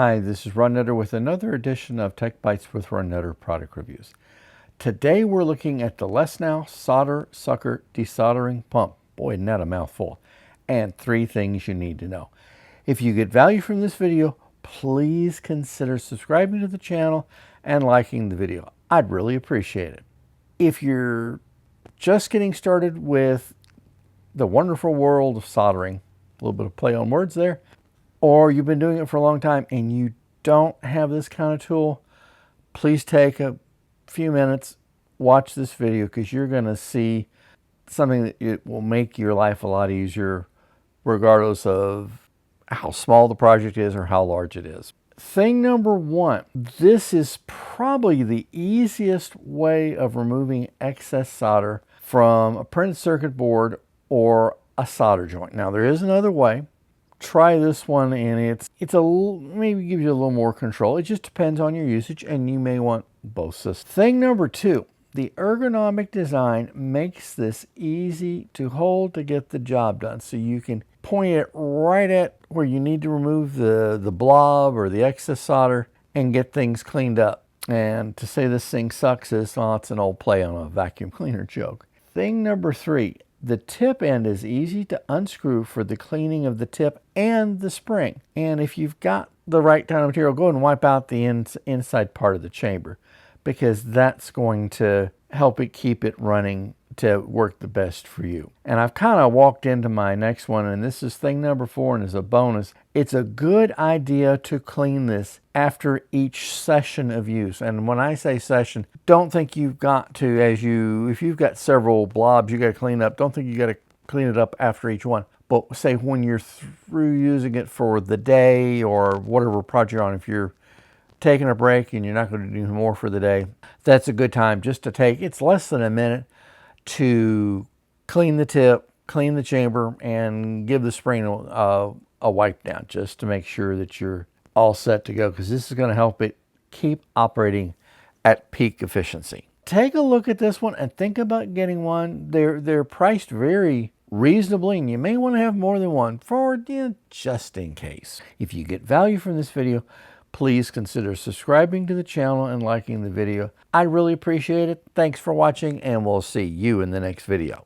Hi, this is Ron Nutter with another edition of TechBytes with Ron Nutter product reviews. Today we're looking at the Lesnow Solder Sucker Desoldering Pump. Boy, isn't that a mouthful. And 3 things you need to know. If you get value from this video, please consider subscribing to the channel and liking the video. I'd really appreciate it. If you're just getting started with the wonderful world of soldering, a little bit of play on words there, or you've been doing it for a long time and you don't have this kind of tool, please take a few minutes, watch this video, because you're going to see something that it will make your life a lot easier regardless of how small the project is or how large it is. Thing number 1, this is probably the easiest way of removing excess solder from a printed circuit board or a solder joint. Now there is another way. Try this one, and it's maybe gives you a little more control. It just depends on your usage, and you may want both systems. Thing number 2, the ergonomic design makes this easy to hold to get the job done. So you can point it right at where you need to remove the blob or the excess solder and get things cleaned up. And to say this thing sucks is, well, it's an old play on a vacuum cleaner joke. Thing number 3. The tip end is easy to unscrew for the cleaning of the tip and the spring. And if you've got the right kind of material, go ahead and wipe out the inside part of the chamber, because that's going to help it keep it running to work the best for you. And I've kind of walked into my next one, and this is thing number 4, and as a bonus, it's a good idea to clean this after each session of use. And when I say session, don't think you've got to, if you've got several blobs you got to clean up, don't think you got to clean it up after each one. But say when you're through using it for the day or whatever project you're on, if you're taking a break and you're not going to do more for the day, that's a good time just to take, it's less than a minute, to clean the tip, clean the chamber, and give the spring a wipe down just to make sure that you're all set to go, because this is going to help it keep operating at peak efficiency. Take a look at this one and think about getting one. They're priced very reasonably, and you may want to have more than one for, just in case. If you get value from this video, please consider subscribing to the channel and liking the video. I really appreciate it. Thanks for watching, and we'll see you in the next video.